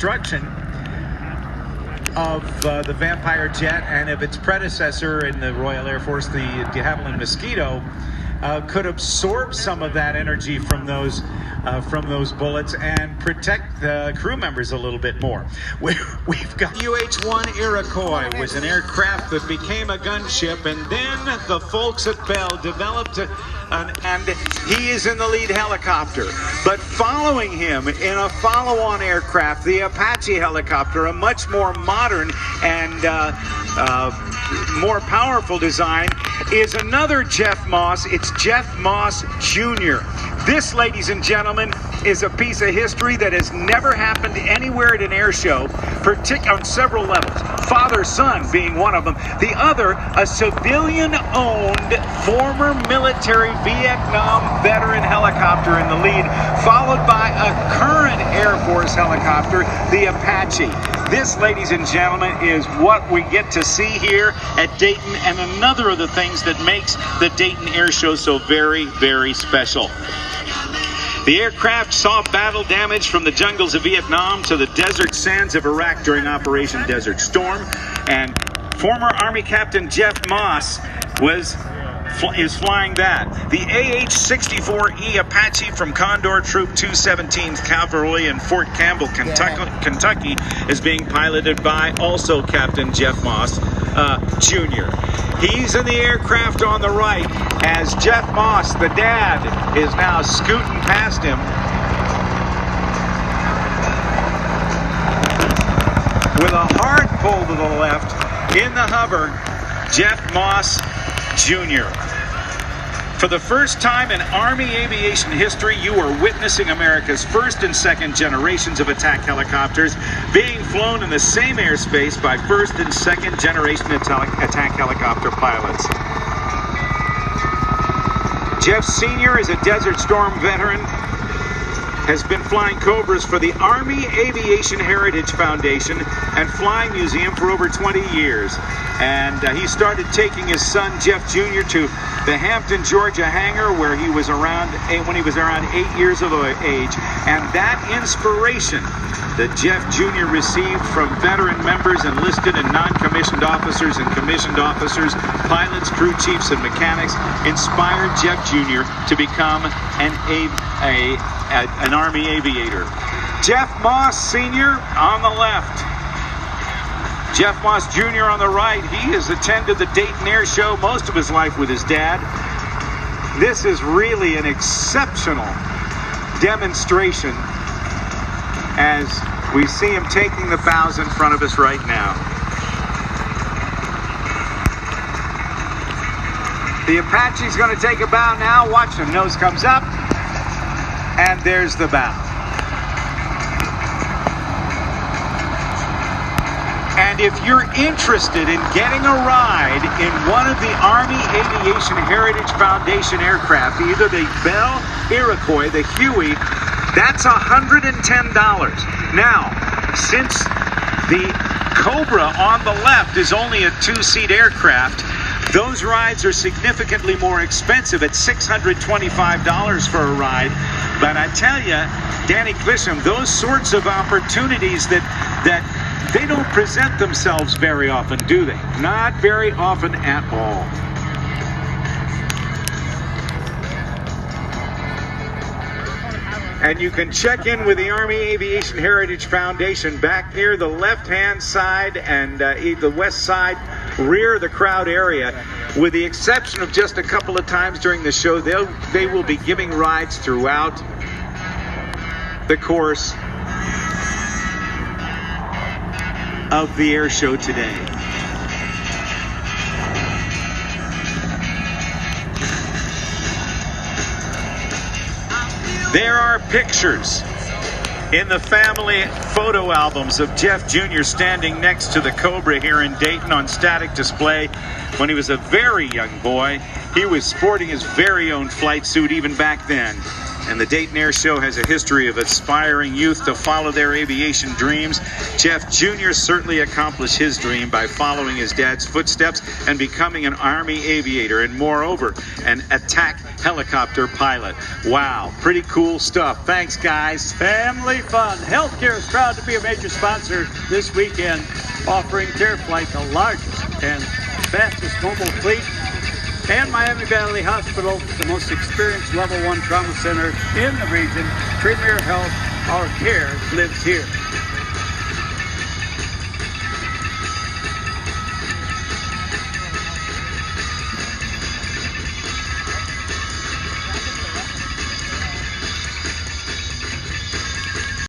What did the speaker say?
construction of the Vampire jet and of its predecessor in the Royal Air Force, the de Havilland Mosquito, could absorb some of that energy from those bullets and protect the crew members a little bit more. We've got AH-1 Iroquois was an aircraft that became a gunship, and then the folks at Bell developed and he is in the lead helicopter. But following him in a follow-on aircraft, the Apache helicopter, a much more modern and more powerful design, is another Jeff Moss. It's Jeff Moss Jr. This, ladies and gentlemen, is a piece of history that has never happened anywhere at an air show, on several levels. Father-son being one of them. The other, a civilian-owned former military Vietnam veteran helicopter in the lead, followed by a current Air Force helicopter, the Apache. This, ladies and gentlemen, is what we get to see here at Dayton, and another of the things that makes the Dayton Air Show so very, very special. The aircraft saw battle damage from the jungles of Vietnam to the desert sands of Iraq during Operation Desert Storm, and former Army Captain Jeff Moss is flying that. The AH-64E Apache from Condor Troop 217th Cavalry in Fort Campbell, Kentucky, is being piloted by also Captain Jeff Moss Jr. He's in the aircraft on the right as Jeff Moss, the dad, is now scooting past him. With a hard pull to the left, in the hover, Jeff Moss Jr. For the first time in Army aviation history, you are witnessing America's first and second generations of attack helicopters being flown in the same airspace by first and second generation attack helicopter pilots. Jeff Sr. is a Desert Storm veteran, has been flying Cobras for the Army Aviation Heritage Foundation and Flying Museum for over 20 years. And he started taking his son, Jeff Jr., to the Hampton, Georgia hangar where he was when he was around 8 years of age. And that inspiration that Jeff Jr. received from veteran members, enlisted and non-commissioned officers and commissioned officers, pilots, crew chiefs, and mechanics inspired Jeff Jr. to become an Army aviator. Jeff Moss Sr. on the left. Jeff Moss Jr. on the right. He has attended the Dayton Air Show most of his life with his dad. This is really an exceptional demonstration as we see him taking the bows in front of us right now. The Apache's going to take a bow now. Watch him. Nose comes up. And there's the bow. And if you're interested in getting a ride in one of the Army Aviation Heritage Foundation aircraft, either the Bell Iroquois, the Huey, that's $110. Now, since the Cobra on the left is only a two-seat aircraft, those rides are significantly more expensive at $625 for a ride. But I tell you, Danny Clisham, those sorts of opportunities that they don't present themselves very often, do they? Not very often at all. And you can check in with the Army Aviation Heritage Foundation back near the left-hand side and the west side rear of the crowd area. With the exception of just a couple of times during the show, they will be giving rides throughout the course of the air show today. There are pictures in the family photo albums of Jeff Jr. standing next to the Cobra here in Dayton on static display. When he was a very young boy, he was sporting his very own flight suit even back then. And the Dayton Airshow has a history of inspiring youth to follow their aviation dreams. Jeff Jr. certainly accomplished his dream by following his dad's footsteps and becoming an Army aviator, and moreover, an attack helicopter pilot. Wow, pretty cool stuff. Thanks, guys. Family fun. Healthcare is proud to be a major sponsor this weekend, offering CareFlight, the largest and fastest mobile fleet, and Miami Valley Hospital, the most experienced level 1 trauma center in the region. Premier Health, our care lives here.